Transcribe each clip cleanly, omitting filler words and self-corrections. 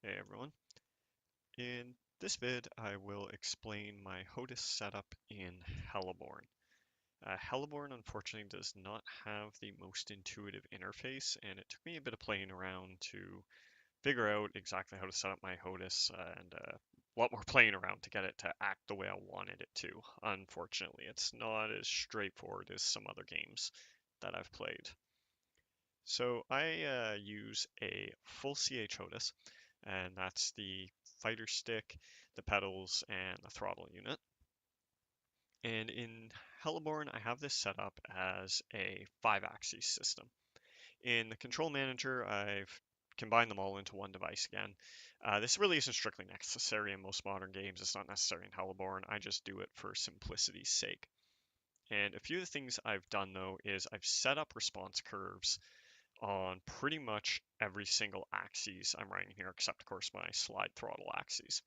Hey everyone. In this vid, I will explain my HOTAS setup in Heliborne. Heliborne unfortunately does not have the most intuitive interface, and it took me a bit of playing around to figure out exactly how to set up my HOTAS and a lot more playing around to get it to act the way I wanted it to. Unfortunately, it's not as straightforward as some other games that I've played. So I use a full CH HOTAS, and that's the fighter stick, the pedals, and the throttle unit. And in Heliborne, I have this set up as a 5-axis system. In the control manager, I've combined them all into one device again. This really isn't strictly necessary in most modern games. It's not necessary in Heliborne. I just do it for simplicity's sake. And a few of the things I've done though is I've set up response curves on pretty much every single axis I'm running here, except of course my slide throttle axes.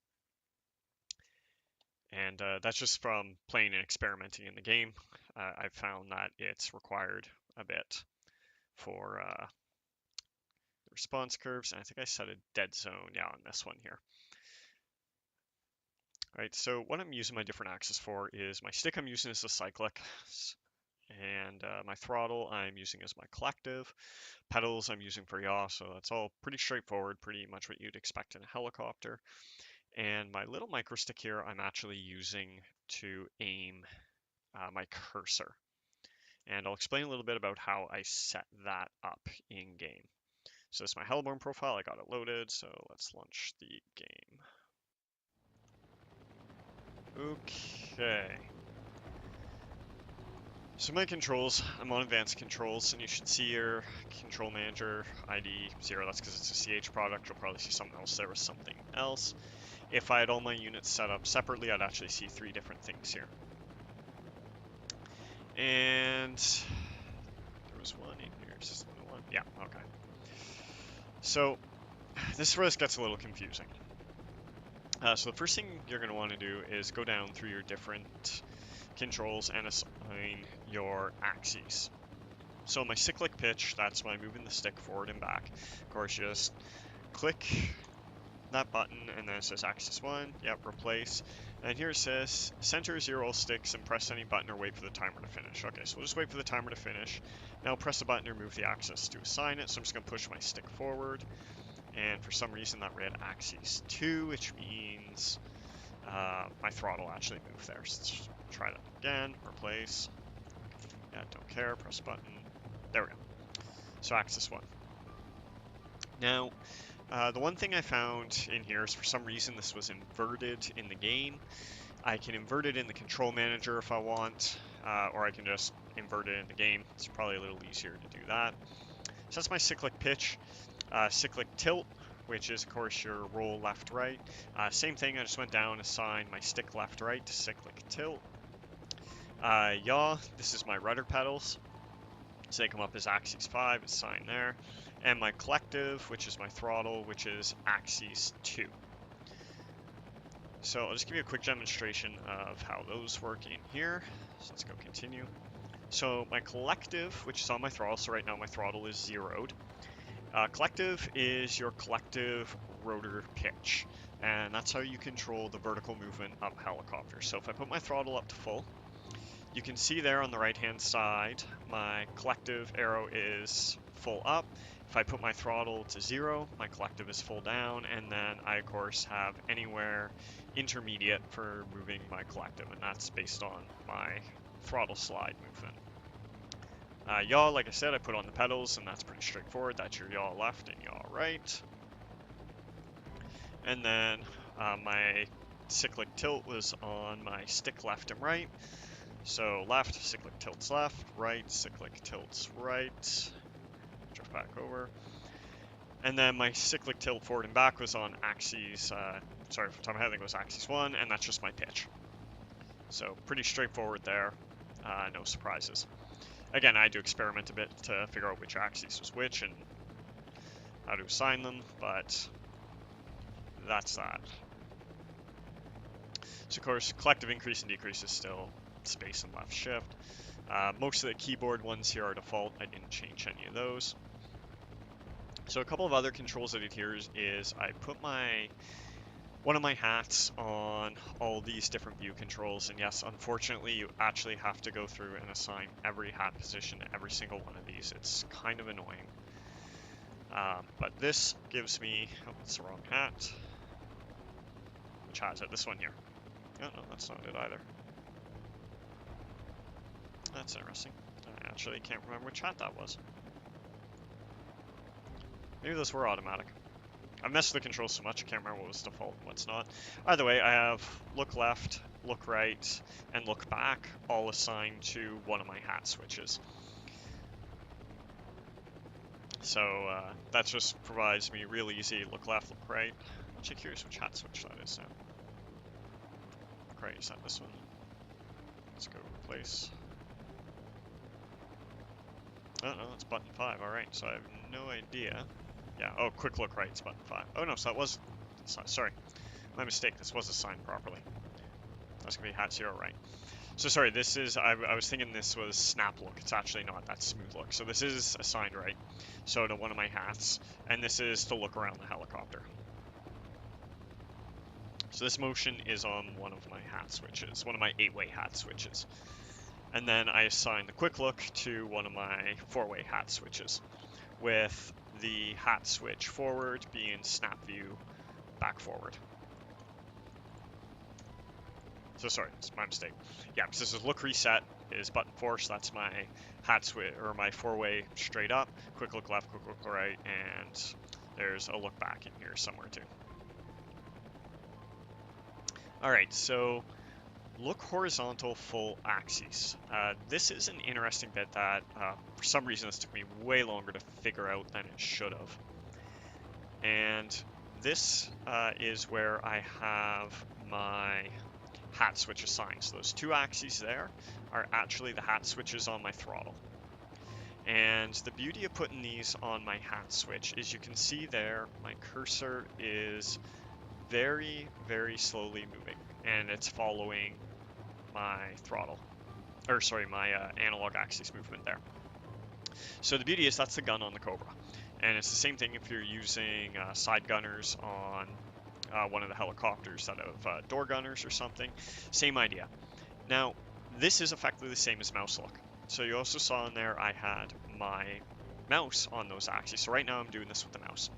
And that's just from playing and experimenting in the game. I've found that it's required a bit for the response curves, and I think I set a dead zone, yeah, on this one here. All right, so what I'm using my different axes for is my stick I'm using as the cyclic, and my throttle I'm using as my collective. Pedals I'm using for yaw, so that's all pretty straightforward, pretty much what you'd expect in a helicopter. And my little micro stick here I'm actually using to aim my cursor. And I'll explain a little bit about how I set that up in game. So this is my Heliborne profile, I got it loaded, so let's launch the game. Okay. So my controls, I'm on advanced controls, and you should see your control manager ID 0, that's because it's a CH product. You'll probably see something else there with something else. If I had all my units set up separately, I'd actually see 3 different things here. And there was one in here, is this the one? Yeah, okay. So this is where this gets a little confusing. So the first thing you're going to want to do is go down through your different controls and assign your axes. So my cyclic pitch, that's when I'm moving the stick forward and back. Of course, you just click that button and then it says axis 1, yep, replace. And here it says center 0 all sticks and press any button or wait for the timer to finish. Okay, so we'll just wait for the timer to finish. Now press the button or move the axis to assign it. So I'm just going to push my stick forward. And for some reason that read axis 2, which means my throttle actually moved there. So let's try that again, replace. Yeah, don't care, press button. There we go. So axis 1. Now, the one thing I found in here is for some reason this was inverted in the game. I can invert it in the control manager if I want, or I can just invert it in the game. It's probably a little easier to do that. So that's my cyclic pitch. Cyclic tilt, which is of course your roll left-right. Same thing, I just went down and assigned my stick left-right to cyclic tilt. Yaw, this is my rudder pedals. So they come up as axis 5, it's assigned there. And my collective, which is my throttle, which is axis 2. So I'll just give you a quick demonstration of how those work in here. So let's go continue. So my collective, which is on my throttle, so right now my throttle is zeroed. Collective is your collective rotor pitch, and that's how you control the vertical movement of helicopters. So if I put my throttle up to full, you can see there on the right hand side, my collective arrow is full up. If I put my throttle to 0, my collective is full down, and then I of course have anywhere intermediate for moving my collective, and that's based on my throttle slide movement. Yaw, like I said, I put on the pedals, and that's pretty straightforward. That's your yaw left and yaw right. And then my cyclic tilt was on my stick left and right. So left, cyclic tilts left, right, cyclic tilts right. Drift back over. And then my cyclic tilt forward and back was on axes, sorry, for the top of my head, I think it was axis 1, and that's just my pitch. So pretty straightforward there, no surprises. Again, I had to experiment a bit to figure out which axis was which and how to assign them, but that's that. So of course, collective increase and decrease is still space and left shift. Most of the keyboard ones here are default. I didn't change any of those. So a couple of other controls I did here is I put one of my hats on all these different view controls, and yes, unfortunately you actually have to go through and assign every hat position to every single one of these. It's kind of annoying. But this gives me, oh, it's the wrong hat. Which hat is it? This one here. Oh, no, that's not it either. That's interesting. I actually can't remember which hat that was. Maybe those were automatic. I've messed with the controls so much I can't remember what was default and what's not. Either way, I have look left, look right, and look back all assigned to one of my hat switches. So that just provides me real easy look left, look right. I'm actually curious which hat switch that is now. Look right, is that this one? Let's go replace. Oh no, it's button 5, alright, so I have no idea. Yeah, oh, quick look right, it's button 5. Oh no, so that was, sorry, my mistake, this was assigned properly. That's gonna be hat 0, right. So sorry, this is, I was thinking this was snap look, it's actually not, that's smooth look. So this is assigned right, so to one of my hats, and this is to look around the helicopter. So this motion is on one of my hat switches, one of my 8-way hat switches. And then I assign the quick look to one of my 4-way hat switches, with the hat switch forward being snap view back forward. So sorry, it's my mistake. Yeah, because this is look reset is button 4, so that's my hat switch, or my 4-way straight up, quick look left, quick look right, and there's a look back in here somewhere too. Alright, so look horizontal full axis. This is an interesting bit that for some reason this took me way longer to figure out than it should have. And this is where I have my hat switch assigned. So those 2 axes there are actually the hat switches on my throttle. And the beauty of putting these on my hat switch is you can see there my cursor is very, very slowly moving, and it's following my throttle, or sorry, my analog axis movement there. So the beauty is that's the gun on the Cobra, and it's the same thing if you're using side gunners on one of the helicopters that have door gunners or something. Same idea. Now, this is effectively the same as mouse look. So you also saw in there I had my mouse on those axes. So right now I'm doing this with the mouse.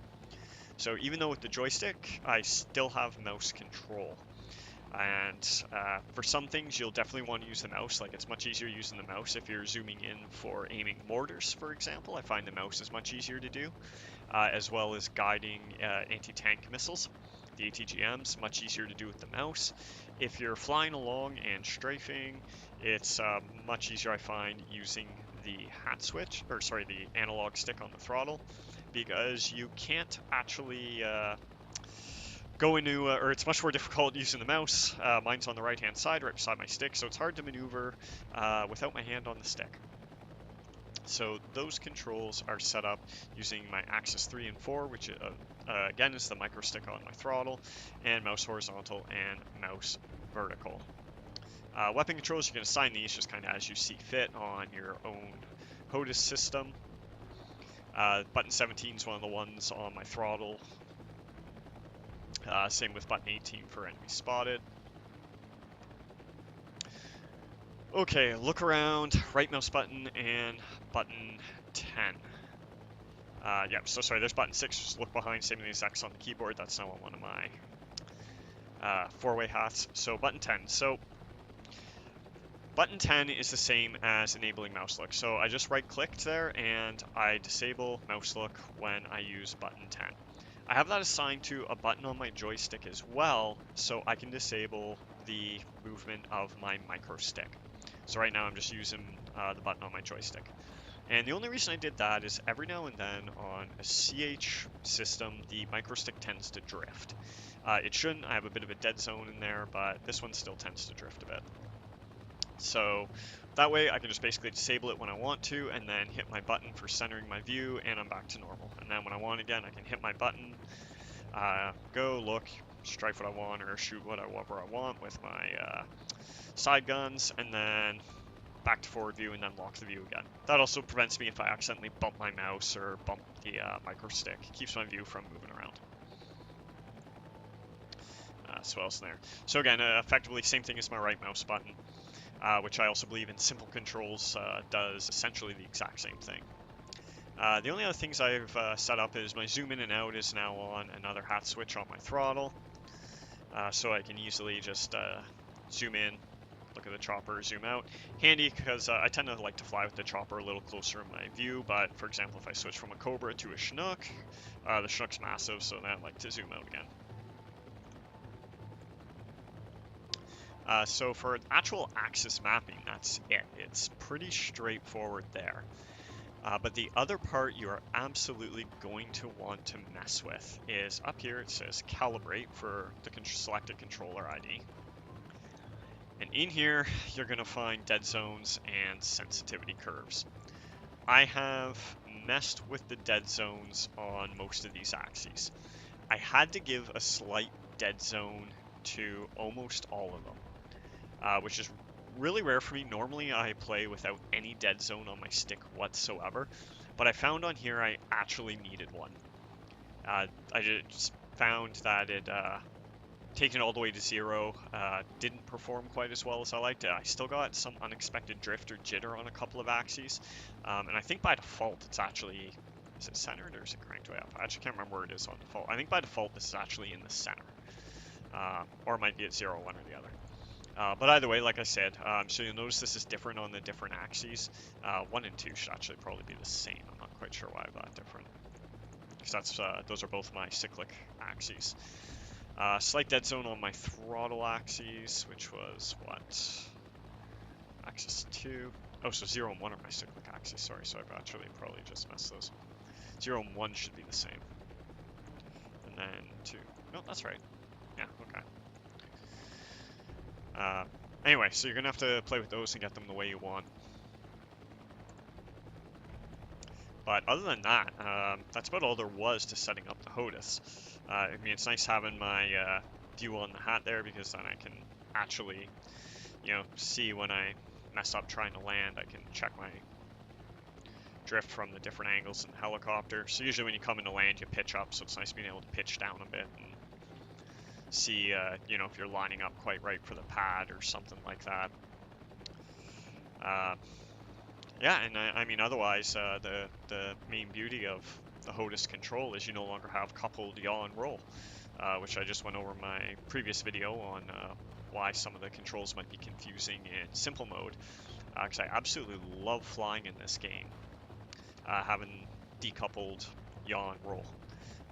So even though with the joystick, I still have mouse control. And for some things, you'll definitely want to use the mouse. Like, it's much easier using the mouse if you're zooming in for aiming mortars, for example. I find the mouse is much easier to do, as well as guiding anti-tank missiles. The ATGMs, much easier to do with the mouse. If you're flying along and strafing, it's much easier, I find, using the hat switch, or sorry, the analog stick on the throttle, because you can't actually go into, or it's much more difficult using the mouse. Mine's on the right hand side, right beside my stick, so it's hard to maneuver without my hand on the stick. So those controls are set up using my axis 3 and 4, which again is the micro stick on my throttle, and mouse horizontal and mouse vertical. Weapon controls, you can assign these just kind of as you see fit on your own HOTAS system. Button 17 is one of the ones on my throttle. Same with button 18 for enemy spotted. Okay, look around, right mouse button, and button 10. Yeah, so sorry, there's button 6, just look behind, same as X on the keyboard, that's now on one of my 4-way hats. So button 10. So button 10 is the same as enabling mouse look. So I just right clicked there and I disable mouse look when I use button 10. I have that assigned to a button on my joystick as well, so I can disable the movement of my micro stick. So right now I'm just using the button on my joystick. And the only reason I did that is every now and then on a CH system, the micro stick tends to drift. It shouldn't, I have a bit of a dead zone in there, but this one still tends to drift a bit. So that way I can just basically disable it when I want to, and then hit my button for centering my view, and I'm back to normal. And then when I want again, I can hit my button, go, look, strafe what I want, or shoot whatever I want with my side guns, and then back to forward view, and then lock the view again. That also prevents me if I accidentally bump my mouse or bump the micro stick. It keeps my view from moving around. So what else in there? So again, effectively same thing as my right mouse button, which I also believe in simple controls does essentially the exact same thing. The only other things I've set up is my zoom in and out is now on another hat switch on my throttle, so I can easily just zoom in, look at the chopper, zoom out. Handy because I tend to like to fly with the chopper a little closer in my view, but for example if I switch from a Cobra to a Chinook, the Chinook's massive, so then I like to zoom out again. So for actual axis mapping, that's it. It's pretty straightforward there. But the other part you are absolutely going to want to mess with is up here it says calibrate for the selected controller ID. And in here you're going to find dead zones and sensitivity curves. I have messed with the dead zones on most of these axes. I had to give a slight dead zone to almost all of them, which is really rare for me. Normally I play without any dead zone on my stick whatsoever, but I found on here I actually needed one. I just found that it taken all the way to 0 didn't perform quite as well as I liked it. I still got some unexpected drift or jitter on a couple of axes, and I think by default it's actually, is it centered or is it cranked way up? I actually can't remember where it is on default. I think by default this is actually in the center, or it might be at 0, one or the other. But either way, like I said, so you'll notice this is different on the different axes. 1 and 2 should actually probably be the same. I'm not quite sure why I've got different, because those are both my cyclic axes. Slight dead zone on my throttle axes, which was what? Axis 2. Oh, so 0 and 1 are my cyclic axes. Sorry, so I've actually probably just messed those. 0 and 1 should be the same. And then 2. No, that's right. Yeah, okay. Anyway, so you're going to have to play with those and get them the way you want. But other than that, that's about all there was to setting up the HOTAS. I mean, it's nice having my view on the hat there, because then I can actually, you know, see when I mess up trying to land. I can check my drift from the different angles in the helicopter. So usually when you come into land, you pitch up, so it's nice being able to pitch down a bit and see, you know, if you're lining up quite right for the pad or something like that. Yeah, and I mean, otherwise, the main beauty of the HOTAS control is you no longer have coupled yaw and roll, which I just went over in my previous video on why some of the controls might be confusing in simple mode, because I absolutely love flying in this game, having decoupled yaw and roll.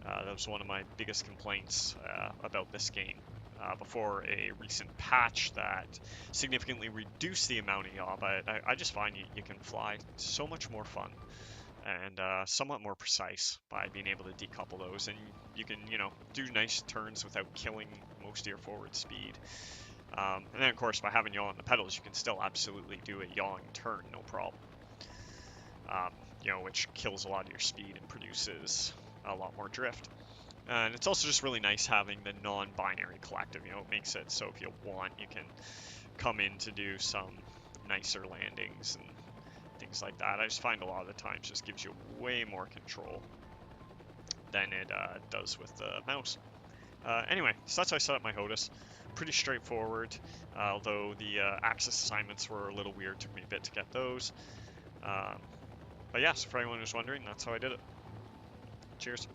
That was one of my biggest complaints about this game before a recent patch that significantly reduced the amount of yaw, but I just find you can fly so much more fun and somewhat more precise by being able to decouple those, and you can, you know, do nice turns without killing most of your forward speed. And then of course by having yaw on the pedals you can still absolutely do a yawing turn, no problem. You know, which kills a lot of your speed and produces a lot more drift. And it's also just really nice having the non-binary collective. You know, it makes it so if you want, you can come in to do some nicer landings and things like that. I just find a lot of the times just gives you way more control than it does with the mouse. Anyway, so that's how I set up my HOTAS. Pretty straightforward, although the axis assignments were a little weird. Took me a bit to get those. But yeah, so for anyone who's wondering, that's how I did it. Cheers.